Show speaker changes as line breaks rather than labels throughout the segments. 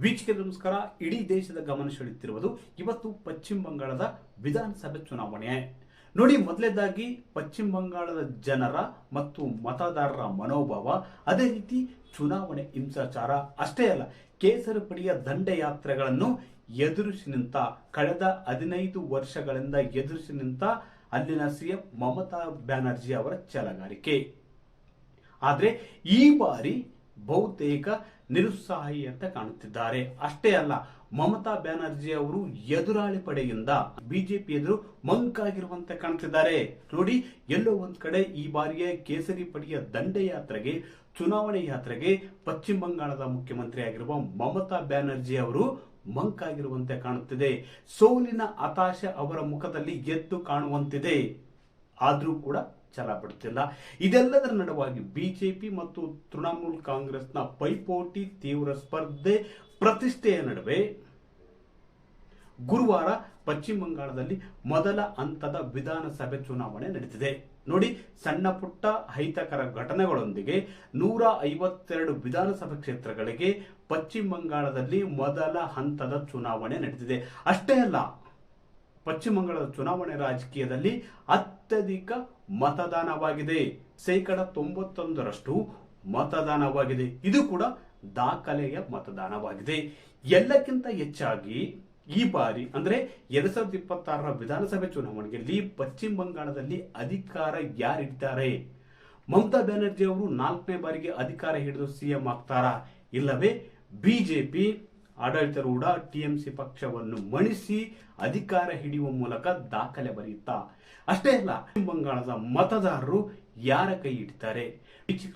ವೀಕ್ಷಕ ನಮಸ್ಕಾರ. ಇಡೀ ದೇಶದ ಗಮನ ಸೆಳೆಯುತ್ತಿರುವುದು ಇವತ್ತು ಪಶ್ಚಿಮ ಬಂಗಾಳದ ವಿಧಾನಸಭೆ ಚುನಾವಣೆ. ನೋಡಿ, ಮೊದಲನೇದಾಗಿ ಪಶ್ಚಿಮ ಬಂಗಾಳದ ಜನರ ಮತ್ತು ಮತದಾರರ ಮನೋಭಾವ, ಅದೇ ರೀತಿ ಚುನಾವಣೆ ಹಿಂಸಾಚಾರ ಅಷ್ಟೇ ಅಲ್ಲ, ಕೇಸರಿ ಪಡೆಯ ದಂಡಯಾತ್ರೆಗಳನ್ನು ಎದುರಿಸಿ ನಿಂತ, ಕಳೆದ 15 ವರ್ಷಗಳಿಂದ ಎದುರಿಸಿ ನಿಂತ ಅಲ್ಲಿನ ಸಿಎಂ ಮಮತಾ ಬ್ಯಾನರ್ಜಿ ಅವರ ಛಲಗಾರಿಕೆ. ಆದರೆ ಈ ಬಾರಿ ಬಹುತೇಕ ನಿರುತ್ಸಾಹಿ ಅಂತ ಕಾಣುತ್ತಿದ್ದಾರೆ. ಅಷ್ಟೇ ಅಲ್ಲ, ಮಮತಾ ಬ್ಯಾನರ್ಜಿ ಅವರು ಎದುರಾಳಿ ಪಡೆಯಿಂದ ಬಿಜೆಪಿ ಎದುರು ಮಂಕಾಗಿರುವಂತೆ ಕಾಣುತ್ತಿದ್ದಾರೆ. ನೋಡಿ, ಎಲ್ಲೋ ಒಂದ್ ಕಡೆ ಈ ಬಾರಿಯ ಕೇಸರಿ ಪಡೆಯ ದಂಡಯಾತ್ರೆಗೆ, ಚುನಾವಣೆ ಯಾತ್ರೆಗೆ ಪಶ್ಚಿಮ ಬಂಗಾಳದ ಮುಖ್ಯಮಂತ್ರಿ ಆಗಿರುವ ಮಮತಾ ಬ್ಯಾನರ್ಜಿ ಅವರು ಮಂಕಾಗಿರುವಂತೆ ಕಾಣುತ್ತಿದೆ. ಸೋಲಿನ ಹತಾಶೆ ಅವರ ಮುಖದಲ್ಲಿ ಎದ್ದು ಕಾಣುವಂತಿದೆ. ಆದ್ರೂ ಕೂಡ ಛಲ ಬಿಡುತ್ತಿಲ್ಲ. ಇದೆಲ್ಲದರ ನಡುವಾಗಿ ಬಿಜೆಪಿ ಮತ್ತು ತೃಣಮೂಲ ಕಾಂಗ್ರೆಸ್ನ ಪೈಪೋಟಿ, ತೀವ್ರ ಸ್ಪರ್ಧೆ, ಪ್ರತಿಷ್ಠೆಯ ನಡುವೆ ಗುರುವಾರ ಪಶ್ಚಿಮ ಬಂಗಾಳದಲ್ಲಿ ಮೊದಲ ಹಂತದ ವಿಧಾನಸಭೆ ಚುನಾವಣೆ ನಡೆದಿದೆ. ನೋಡಿ, ಸಣ್ಣ ಪುಟ್ಟ ಅಹಿತಕರ ಘಟನೆಗಳೊಂದಿಗೆ 152 ವಿಧಾನಸಭಾ ಕ್ಷೇತ್ರಗಳಿಗೆ ಪಶ್ಚಿಮ ಬಂಗಾಳದಲ್ಲಿ ಮೊದಲ ಹಂತದ ಚುನಾವಣೆ ನಡೆದಿದೆ. ಅಷ್ಟೇ ಅಲ್ಲ, ಪಶ್ಚಿಮ ಬಂಗಾಳದ ಚುನಾವಣೆ ರಾಜಕೀಯದಲ್ಲಿ ಅತ್ಯಧಿಕ ಮತದಾನವಾಗಿದೆ. 91% ಮತದಾನವಾಗಿದೆ. ಇದು ಕೂಡ ದಾಖಲೆಯ ಮತದಾನವಾಗಿದೆ. ಎಲ್ಲಕ್ಕಿಂತ ಹೆಚ್ಚಾಗಿ ಈ ಬಾರಿ ಅಂದ್ರೆ 2026ರ ವಿಧಾನಸಭೆ ಚುನಾವಣೆಯಲ್ಲಿ ಪಶ್ಚಿಮ ಬಂಗಾಳದಲ್ಲಿ ಅಧಿಕಾರ ಯಾರಿದ್ದಾರೆ? ಮಮತಾ ಬ್ಯಾನರ್ಜಿ ಅವರು 4ನೇ ಬಾರಿಗೆ ಅಧಿಕಾರ ಹಿಡಿದು ಸಿಎಂ ಆಗ್ತಾರಾ, ಇಲ್ಲವೇ ಬಿಜೆಪಿ ಆಡಳಿತಾರೂಢ ಟಿಎಂಸಿ ಪಕ್ಷವನ್ನು ಮಣಿಸಿ ಅಧಿಕಾರ ಹಿಡಿಯುವ ಮೂಲಕ ದಾಖಲೆ ಬರೆಯುತ್ತಾ? ಅಷ್ಟೇ ಅಲ್ಲ, ಪಶ್ಚಿಮ ಬಂಗಾಳದ ಮತದಾರರು ಯಾರ ಕೈ ಹಿಡಿತಾರೆ?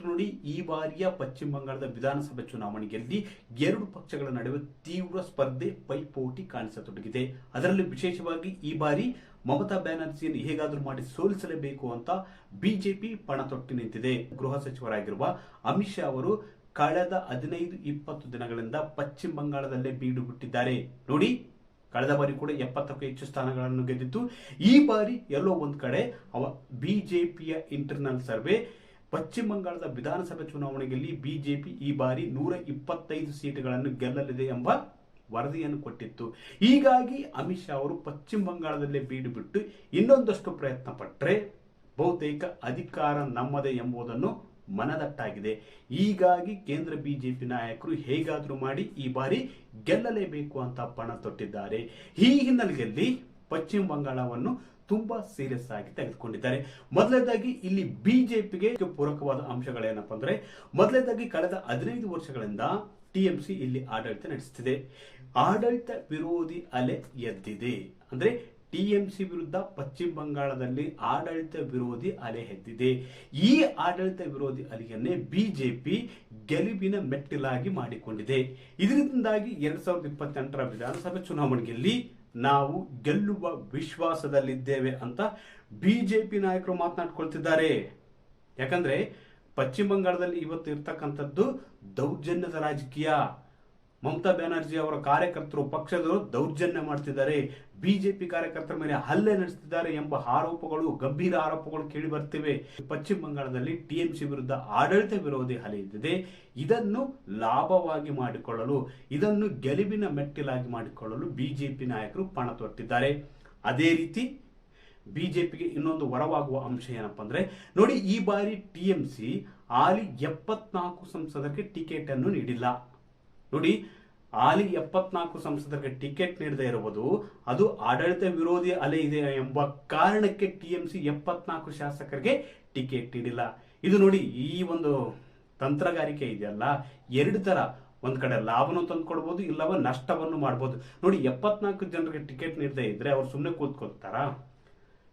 ನೋಡಿ, ಈ ಬಾರಿಯ ಪಶ್ಚಿಮ ಬಂಗಾಳದ ವಿಧಾನಸಭೆ ಚುನಾವಣೆಯಲ್ಲಿ 2 ಪಕ್ಷಗಳ ನಡುವೆ ತೀವ್ರ ಸ್ಪರ್ಧೆ, ಪೈಪೋಟಿ ಕಾಣಿಸತೊಡಗಿದೆ. ಅದರಲ್ಲಿ ವಿಶೇಷವಾಗಿ ಈ ಬಾರಿ ಮಮತಾ ಬ್ಯಾನರ್ಜಿಯನ್ನು ಹೇಗಾದ್ರೂ ಮಾಡಿ ಸೋಲಿಸಲೇಬೇಕು ಅಂತ ಬಿಜೆಪಿ ಪಣ ತೊಟ್ಟು ನಿಂತಿದೆ. ಗೃಹ ಸಚಿವರಾಗಿರುವ ಅಮಿತ್ ಶಾ ಅವರು ಕಳೆದ 15-20 ದಿನಗಳಿಂದ ಪಶ್ಚಿಮ ಬಂಗಾಳದಲ್ಲೇ ಬೀಡು ಬಿಟ್ಟಿದ್ದಾರೆ. ನೋಡಿ, ಕಳೆದ ಬಾರಿ ಕೂಡ 70ಕ್ಕೂ ಹೆಚ್ಚು ಸ್ಥಾನಗಳನ್ನು ಗೆದ್ದಿತ್ತು. ಈ ಬಾರಿ ಎಲ್ಲೋ ಒಂದ್ ಕಡೆ ಬಿಜೆಪಿಯ ಇಂಟರ್ನಲ್ ಸರ್ವೆ ಪಶ್ಚಿಮ ಬಂಗಾಳದ ವಿಧಾನಸಭೆ ಚುನಾವಣೆಯಲ್ಲಿ ಬಿಜೆಪಿ ಈ ಬಾರಿ 125 ಸೀಟುಗಳನ್ನು ಗೆಲ್ಲಲಿದೆ ಎಂಬ ವರದಿಯನ್ನು ಕೊಟ್ಟಿತ್ತು. ಹೀಗಾಗಿ ಅಮಿತ್ ಶಾ ಅವರು ಪಶ್ಚಿಮ ಬಂಗಾಳದಲ್ಲೇ ಬೀಡು ಬಿಟ್ಟು ಇನ್ನೊಂದಷ್ಟು ಪ್ರಯತ್ನ ಪಟ್ಟರೆ ಬಹುತೇಕ ಅಧಿಕಾರ ನಮ್ಮದೇ ಎಂಬುದನ್ನು ಮನದಟ್ಟಾಗಿದೆ. ಹೀಗಾಗಿ ಕೇಂದ್ರ ಬಿಜೆಪಿ ನಾಯಕರು ಹೇಗಾದ್ರೂ ಮಾಡಿ ಈ ಬಾರಿ ಗೆಲ್ಲಲೇಬೇಕು ಅಂತ ಪಣ ತೊಟ್ಟಿದ್ದಾರೆ. ಈ ಹಿನ್ನೆಲೆಯಲ್ಲಿ ಪಶ್ಚಿಮ ಬಂಗಾಳವನ್ನು ತುಂಬಾ ಸೀರಿಯಸ್ ಆಗಿ ತೆಗೆದುಕೊಂಡಿದ್ದಾರೆ. ಮೊದಲನೇದಾಗಿ ಇಲ್ಲಿ ಬಿಜೆಪಿಗೆ ಪೂರಕವಾದ ಅಂಶಗಳೇನಪ್ಪ ಅಂದ್ರೆ, ಮೊದಲನೇದಾಗಿ ಕಳೆದ 15 ವರ್ಷಗಳಿಂದ ಟಿಎಂಸಿ ಇಲ್ಲಿ ಆಡಳಿತ ನಡೆಸುತ್ತಿದೆ. ಆಡಳಿತ ವಿರೋಧಿ ಅಲೆ ಎದ್ದಿದೆ. ಅಂದ್ರೆ ಟಿಎಂಸಿ ವಿರುದ್ಧ ಪಶ್ಚಿಮ ಬಂಗಾಳದಲ್ಲಿ ಆಡಳಿತ ವಿರೋಧಿ ಅಲೆ ಎದ್ದಿದೆ. ಈ ಆಡಳಿತ ವಿರೋಧಿ ಅಲೆಯನ್ನೇ ಬಿಜೆಪಿ ಗೆಲುವಿನ ಮೆಟ್ಟಿಲಾಗಿ ಮಾಡಿಕೊಂಡಿದೆ. ಇದರಿಂದಾಗಿ 2028ರ ವಿಧಾನಸಭೆ ಚುನಾವಣೆಯಲ್ಲಿ ನಾವು ಗೆಲ್ಲುವ ವಿಶ್ವಾಸದಲ್ಲಿದ್ದೇವೆ ಅಂತ ಬಿಜೆಪಿ ನಾಯಕರು ಮಾತನಾಡ್ಕೊಳ್ತಿದ್ದಾರೆ. ಯಾಕಂದ್ರೆ ಪಶ್ಚಿಮ ಬಂಗಾಳದಲ್ಲಿ ಇವತ್ತು ಇರ್ತಕ್ಕಂಥದ್ದು ದೌರ್ಜನ್ಯದ ರಾಜಕೀಯ. ಮಮತಾ ಬ್ಯಾನರ್ಜಿ ಅವರ ಕಾರ್ಯಕರ್ತರು, ಪಕ್ಷದವರು ದೌರ್ಜನ್ಯ ಮಾಡ್ತಿದ್ದಾರೆ, ಬಿಜೆಪಿ ಕಾರ್ಯಕರ್ತರ ಮೇಲೆ ಹಲ್ಲೆ ನಡೆಸುತ್ತಿದ್ದಾರೆ ಎಂಬ ಆರೋಪಗಳು, ಗಂಭೀರ ಆರೋಪಗಳು ಕೇಳಿ ಬರ್ತಿವೆ. ಪಶ್ಚಿಮ ಬಂಗಾಳದಲ್ಲಿ ಟಿಎಂಸಿ ವಿರುದ್ಧ ಆಡಳಿತ ವಿರೋಧಿ ಅಲೆ ಇದ್ದಿದೆ. ಇದನ್ನು ಲಾಭವಾಗಿ ಮಾಡಿಕೊಳ್ಳಲು, ಇದನ್ನು ಗೆಲುವಿನ ಮೆಟ್ಟಿಲಾಗಿ ಮಾಡಿಕೊಳ್ಳಲು ಬಿಜೆಪಿ ನಾಯಕರು ಪಣ ತೊಟ್ಟಿದ್ದಾರೆ. ಅದೇ ರೀತಿ ಬಿಜೆಪಿಗೆ ಇನ್ನೊಂದು ವರವಾಗುವ ಅಂಶ ಏನಪ್ಪಾ ಅಂದ್ರೆ, ನೋಡಿ, ಈ ಬಾರಿ ಟಿಎಂಸಿ ಹಾಲಿ 74 ಸಂಸದರಿಗೆ ಟಿಕೆಟ್ ಅನ್ನು ನೀಡಿಲ್ಲ. ನೋಡಿ, ಹಾಲಿ 74 ಸಂಸದರಿಗೆ ಟಿಕೆಟ್ ನೀಡದೇ ಇರುವುದು ಅದು ಆಡಳಿತ ವಿರೋಧಿ ಅಲೆ ಇದೆ ಎಂಬ ಕಾರಣಕ್ಕೆ ಟಿಎಂಸಿ 74 ಶಾಸಕರಿಗೆ ಟಿಕೆಟ್ ನೀಡಿಲ್ಲ. ಇದು ನೋಡಿ, ಈ ಒಂದು ತಂತ್ರಗಾರಿಕೆ ಇದೆಯಲ್ಲ, 2 ತರ. ಒಂದ್ ಕಡೆ ಲಾಭನೂ ತಂದ್ಕೊಡ್ಬೋದು, ಇಲ್ಲವ ನಷ್ಟವನ್ನು ಮಾಡ್ಬೋದು. ನೋಡಿ, 74 ಜನರಿಗೆ ಟಿಕೆಟ್ ನೀಡದೇ ಇದ್ರೆ ಅವ್ರು ಸುಮ್ಮನೆ ಕೂತ್ಕೊಳ್ತಾರ?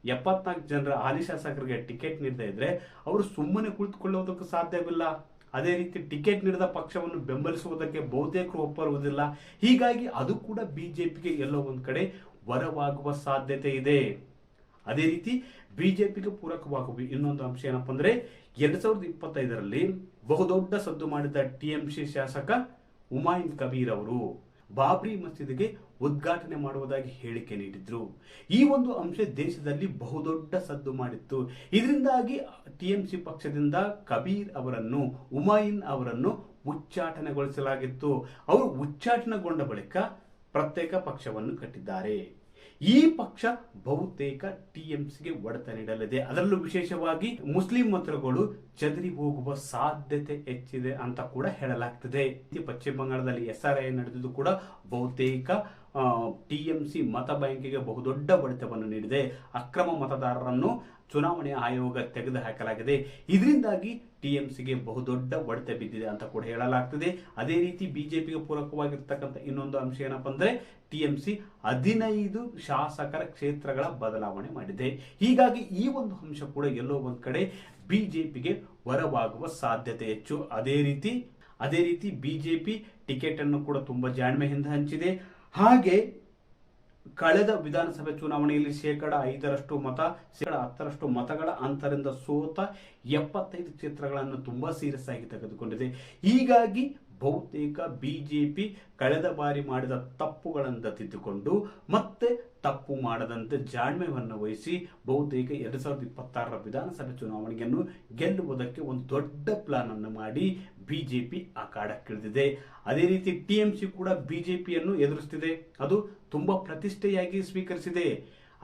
74 ಜನರ ಹಾಲಿ ಶಾಸಕರಿಗೆ ಟಿಕೆಟ್ ನೀಡದೇ ಇದ್ರೆ ಅವರು ಸುಮ್ಮನೆ ಕುಳಿತುಕೊಳ್ಳುವುದಕ್ಕೂ ಸಾಧ್ಯವಿಲ್ಲ. ಅದೇ ರೀತಿ ಟಿಕೆಟ್ ನೀಡಿದ ಪಕ್ಷವನ್ನು ಬೆಂಬಲಿಸುವುದಕ್ಕೆ ಬಹುತೇಕರು ಒಪ್ಪರುವುದಿಲ್ಲ. ಹೀಗಾಗಿ ಅದು ಕೂಡ ಬಿಜೆಪಿಗೆ ಎಲ್ಲೋ ಒಂದ್ ಕಡೆ ವರವಾಗುವ ಸಾಧ್ಯತೆ ಇದೆ. ಅದೇ ರೀತಿ ಬಿಜೆಪಿಗೆ ಪೂರಕವಾಗುವ ಇನ್ನೊಂದು ಅಂಶ ಏನಪ್ಪಾ ಅಂದ್ರೆ, 2025ರಲ್ಲಿ ಬಹುದೊಡ್ಡ ಸದ್ದು ಮಾಡಿದ ಟಿಎಂಸಿ ಶಾಸಕ ಹುಮಾಯೂನ್ ಕಬೀರ್ ಅವರು ಬಾಬ್ರಿ ಮಸೀದಿಗೆ ಉದ್ಘಾಟನೆ ಮಾಡುವುದಾಗಿ ಹೇಳಿಕೆ ನೀಡಿದ್ರು. ಈ ಒಂದು ಅಂಶ ದೇಶದಲ್ಲಿ ಬಹುದೊಡ್ಡ ಸದ್ದು ಮಾಡಿತ್ತು. ಇದರಿಂದಾಗಿ ಟಿಎಂಸಿ ಪಕ್ಷದಿಂದ ಕಬೀರ್ ಅವರನ್ನು, ಹುಮಾಯೂನ್ ಅವರನ್ನು ಉಚ್ಚಾಟನೆಗೊಳಿಸಲಾಗಿತ್ತು. ಅವರು ಉಚ್ಚಾಟನೆಗೊಂಡ ಬಳಿಕ ಪ್ರತ್ಯೇಕ ಪಕ್ಷವನ್ನು ಕಟ್ಟಿದ್ದಾರೆ. ಈ ಪಕ್ಷ ಬಹುತೇಕ ಟಿಎಂಸಿಗೆ ಒಡೆತ ನೀಡಲಿದೆ. ಅದರಲ್ಲೂ ವಿಶೇಷವಾಗಿ ಮುಸ್ಲಿಂ ಮತಗಳು ಚದರಿ ಹೋಗುವ ಸಾಧ್ಯತೆ ಹೆಚ್ಚಿದೆ ಅಂತ ಕೂಡ ಹೇಳಲಾಗ್ತದೆ. ಪಶ್ಚಿಮ ಬಂಗಾಳದಲ್ಲಿ SRI ನಡೆದಿದ್ದು ಕೂಡ ಬಹುತೇಕ ಟಿಎಂಸಿ ಮತ ಬ್ಯಾಂಕಿಗೆ ಬಹುದೊಡ್ಡ ಹೊಡೆತವನ್ನು ನೀಡಿದೆ. ಅಕ್ರಮ ಮತದಾರರನ್ನು ಚುನಾವಣಾ ಆಯೋಗ ತೆಗೆದು ಹಾಕಲಾಗಿದೆ. ಇದರಿಂದಾಗಿ ಟಿಎಂಸಿಗೆ ಬಹುದೊಡ್ಡ ಹೊಡೆತ ಬಿದ್ದಿದೆ ಅಂತ ಕೂಡ ಹೇಳಲಾಗ್ತದೆ. ಅದೇ ರೀತಿ ಬಿಜೆಪಿಗೆ ಪೂರಕವಾಗಿರ್ತಕ್ಕಂಥ ಇನ್ನೊಂದು ಅಂಶ ಏನಪ್ಪಾ ಅಂದ್ರೆ ಟಿಎಂಸಿ 15 ಶಾಸಕರ ಕ್ಷೇತ್ರಗಳ ಬದಲಾವಣೆ ಮಾಡಿದೆ. ಹೀಗಾಗಿ ಈ ಒಂದು ಅಂಶ ಕೂಡ ಎಲ್ಲೋ ಒಂದ್ ಕಡೆ ಬಿಜೆಪಿಗೆ ವರವಾಗುವ ಸಾಧ್ಯತೆ ಹೆಚ್ಚು. ಅದೇ ರೀತಿ ಬಿಜೆಪಿ ಟಿಕೆಟ್ ಅನ್ನು ಕೂಡ ತುಂಬಾ ಜಾಣ್ಮೆಯಿಂದ ಹಂಚಿದೆ. ಹಾಗೆ ಕಳೆದ ವಿಧಾನಸಭೆ ಚುನಾವಣೆಯಲ್ಲಿ 5% ಮತ 10% ಮತಗಳ ಅಂತರದಿಂದ ಸೋತ 75 ಕ್ಷೇತ್ರಗಳನ್ನು ತುಂಬಾ ಸೀರಿಯಸ್ ಆಗಿ ತೆಗೆದುಕೊಂಡಿದೆ. ಹೀಗಾಗಿ ಬಹುತೇಕ ಬಿಜೆಪಿ ಕಳೆದ ಬಾರಿ ಮಾಡಿದ ತಪ್ಪುಗಳನ್ನು ತಿದ್ದುಕೊಂಡು ಮತ್ತೆ ತಪ್ಪು ಮಾಡದಂತೆ ಜಾಣ್ಮೆಯನ್ನು ವಹಿಸಿ ಬಹುತೇಕ 2026 ವಿಧಾನಸಭೆ ಚುನಾವಣೆಯನ್ನು ಗೆಲ್ಲುವುದಕ್ಕೆ ಒಂದು ದೊಡ್ಡ ಪ್ಲಾನ್ ಅನ್ನು ಮಾಡಿ ಬಿಜೆಪಿ ಅಖಾಡಕ್ಕಿಳಿದಿದೆ. ಅದೇ ರೀತಿ ಟಿಎಂಸಿ ಕೂಡ ಬಿಜೆಪಿಯನ್ನು ಎದುರಿಸುತ್ತಿದೆ. ಅದು ತುಂಬಾ ಪ್ರತಿಷ್ಠೆಯಾಗಿ ಸ್ವೀಕರಿಸಿದೆ.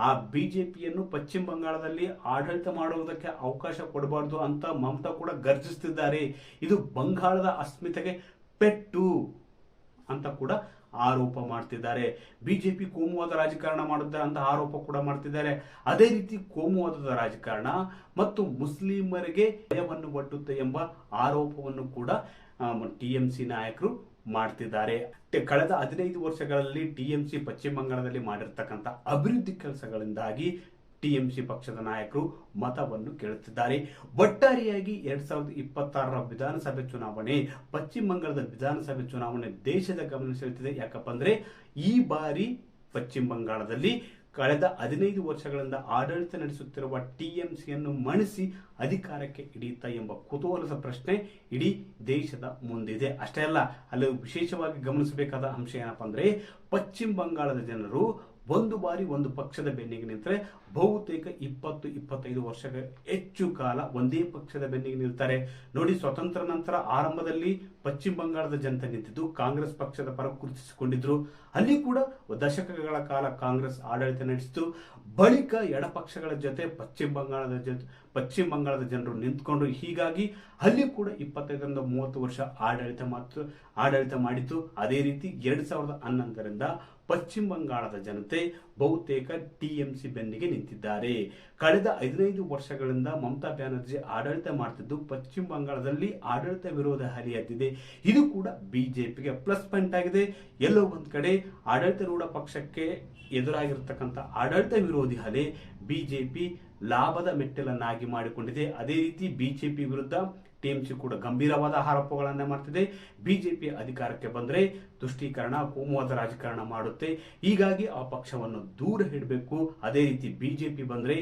ಆ ಬಿಜೆಪಿಯನ್ನು ಪಶ್ಚಿಮ ಬಂಗಾಳದಲ್ಲಿ ಆಡಳಿತ ಮಾಡುವುದಕ್ಕೆ ಅವಕಾಶ ಕೊಡಬಾರದು ಅಂತ ಮಮತಾ ಕೂಡ ಗರ್ಜಿಸುತ್ತಿದ್ದಾರೆ. ಇದು ಬಂಗಾಳದ ಅಸ್ಮಿತೆಗೆ ಪೆಟ್ಟು ಅಂತ ಕೂಡ ಆರೋಪ ಮಾಡ್ತಿದ್ದಾರೆ. ಬಿಜೆಪಿ ಕೋಮುವಾದ ರಾಜಕಾರಣ ಮಾಡುತ್ತೆ ಅಂತ ಆರೋಪ ಕೂಡ ಮಾಡ್ತಿದ್ದಾರೆ. ಅದೇ ರೀತಿ ಕೋಮುವಾದದ ರಾಜಕಾರಣ ಮತ್ತು ಮುಸ್ಲಿಮರಿಗೆ ಭಯವನ್ನು ಒಡ್ಡುತ್ತೆ ಎಂಬ ಆರೋಪವನ್ನು ಕೂಡ ಟಿಎಂಸಿ ನಾಯಕರು ಮಾಡ್ತಿದ್ದಾರೆ. ಕಳೆದ 15 ವರ್ಷಗಳಲ್ಲಿ ಟಿಎಂಸಿ ಪಶ್ಚಿಮ ಬಂಗಾಳದಲ್ಲಿ ಮಾಡಿರ್ತಕ್ಕಂಥ ಅಭಿವೃದ್ಧಿ ಕೆಲಸಗಳಿಂದಾಗಿ ಟಿಎಂಸಿ ಪಕ್ಷದ ನಾಯಕರು ಮತವನ್ನು ಕೇಳುತ್ತಿದ್ದಾರೆ. ಒಟ್ಟಾರೆಯಾಗಿ 2026 ವಿಧಾನಸಭೆ ಚುನಾವಣೆ, ಪಶ್ಚಿಮ ಬಂಗಾಳದ ವಿಧಾನಸಭೆ ಚುನಾವಣೆ ದೇಶದ ಗಮನ ಸೆಳೆಯುತ್ತಿದೆ. ಯಾಕಪ್ಪ ಅಂದ್ರೆ ಈ ಬಾರಿ ಪಶ್ಚಿಮ ಬಂಗಾಳದಲ್ಲಿ ಕಳೆದ 15 ವರ್ಷಗಳಿಂದ ಆಡಳಿತ ನಡೆಸುತ್ತಿರುವ ಟಿಎಂಸಿಯನ್ನು ಮಣಿಸಿ ಅಧಿಕಾರಕ್ಕೆ ಹಿಡಿಯುತ್ತಾ ಎಂಬ ಕುತೂಹಲದ ಪ್ರಶ್ನೆ ಇಡೀ ದೇಶದ ಮುಂದಿದೆ. ಅಷ್ಟೇ ಅಲ್ಲ, ಅಲ್ಲಿ ವಿಶೇಷವಾಗಿ ಗಮನಿಸಬೇಕಾದ ಅಂಶ ಏನಪ್ಪಾ ಅಂದ್ರೆ ಪಶ್ಚಿಮ ಬಂಗಾಳದ ಜನರು ಒಂದು ಬಾರಿ ಒಂದು ಪಕ್ಷದ ಬೆನ್ನಿಗೆ ನಿಂತರೆ ಬಹುತೇಕ 20-25 ವರ್ಷಗಳ ಹೆಚ್ಚು ಕಾಲ ಒಂದೇ ಪಕ್ಷದ ಬೆನ್ನಿಗೆ ನಿಲ್ತಾರೆ. ನೋಡಿ, ಸ್ವತಂತ್ರ ನಂತರ ಆರಂಭದಲ್ಲಿ ಪಶ್ಚಿಮ ಬಂಗಾಳದ ಜನತೆ ನಿಂತಿದ್ದು ಕಾಂಗ್ರೆಸ್ ಪಕ್ಷದ ಪರ ಗುರುತಿಸಿಕೊಂಡಿದ್ರು. ಅಲ್ಲಿ ಕೂಡ ದಶಕಗಳ ಕಾಲ ಕಾಂಗ್ರೆಸ್ ಆಡಳಿತ ನಡೆಸಿತು. ಬಳಿಕ ಎಡಪಕ್ಷಗಳ ಜೊತೆ ಪಶ್ಚಿಮ ಬಂಗಾಳದ ಜನರು ನಿಂತ್ಕೊಂಡು ಹೀಗಾಗಿ ಅಲ್ಲಿ ಕೂಡ 25-30 ವರ್ಷ ಆಡಳಿತ ಮಾಡಿತು. ಅದೇ ರೀತಿ 2011ರಿಂದ ಪಶ್ಚಿಮ ಬಂಗಾಳದ ಜನತೆ ಬಹುತೇಕ ಟಿಎಂಸಿ ಬೆನ್ನಿಗೆ ನಿಂತಿದ್ದಾರೆ. ಕಳೆದ 15 ವರ್ಷಗಳಿಂದ ಮಮತಾ ಬ್ಯಾನರ್ಜಿ ಆಡಳಿತ ಮಾಡ್ತಿದ್ದು ಪಶ್ಚಿಮ ಬಂಗಾಳದಲ್ಲಿ ಆಡಳಿತ ವಿರೋಧ ಅಲೆ ಎದ್ದಿದೆ. ಇದು ಕೂಡ ಬಿಜೆಪಿಗೆ ಪ್ಲಸ್ ಪಾಯಿಂಟ್ ಆಗಿದೆ. ಎಲ್ಲೋ ಒಂದ್ ಕಡೆ ಆಡಳಿತಾರೂಢ ಪಕ್ಷಕ್ಕೆ ಎದುರಾಗಿರ್ತಕ್ಕಂಥ ಆಡಳಿತ ವಿರೋಧಿ ಅಲೆ ಬಿಜೆಪಿ ಲಾಭದ ಮೆಟ್ಟಿಲನ್ನಾಗಿ ಮಾಡಿಕೊಂಡಿದೆ. ಅದೇ ರೀತಿ ಬಿಜೆಪಿ ವಿರುದ್ಧ ಟಿಎಂಸಿ ಕೂಡ ಗಂಭೀರವಾದ ಆರೋಪಗಳನ್ನ ಮಾಡ್ತಿದೆ. ಬಿಜೆಪಿ ಅಧಿಕಾರಕ್ಕೆ ಬಂದ್ರೆ ತುಷ್ಟೀಕರಣ, ಕೋಮುವಾದ ರಾಜಕಾರಣ ಮಾಡುತ್ತೆ. ಹೀಗಾಗಿ ಆ ಪಕ್ಷವನ್ನು ದೂರ ಇಡಬೇಕು. ಅದೇ ರೀತಿ ಬಿಜೆಪಿ ಬಂದ್ರೆ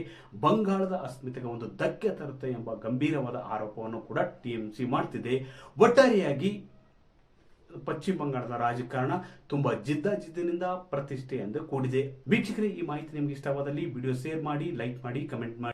ಬಂಗಾಳದ ಅಸ್ಮಿತೆಗೆ ಒಂದು ಧಕ್ಕೆ ತರುತ್ತೆ ಎಂಬ ಗಂಭೀರವಾದ ಆರೋಪವನ್ನು ಕೂಡ ಟಿಎಂಸಿ ಮಾಡ್ತಿದೆ. ಒಟ್ಟಾರೆಯಾಗಿ ಪಶ್ಚಿಮ ಬಂಗಾಳದ ರಾಜಕಾರಣ ತುಂಬಾ ಜಿದ್ದಿನಿಂದ ಪ್ರತಿಷ್ಠೆಯಿಂದ ಕೂಡಿದೆ. ವೀಕ್ಷಕರೇ, ಈ ಮಾಹಿತಿ ನಿಮಗೆ ಇಷ್ಟವಾದಲ್ಲಿ ವಿಡಿಯೋ ಶೇರ್ ಮಾಡಿ, ಲೈಕ್ ಮಾಡಿ, ಕಮೆಂಟ್ ಮಾಡಿ.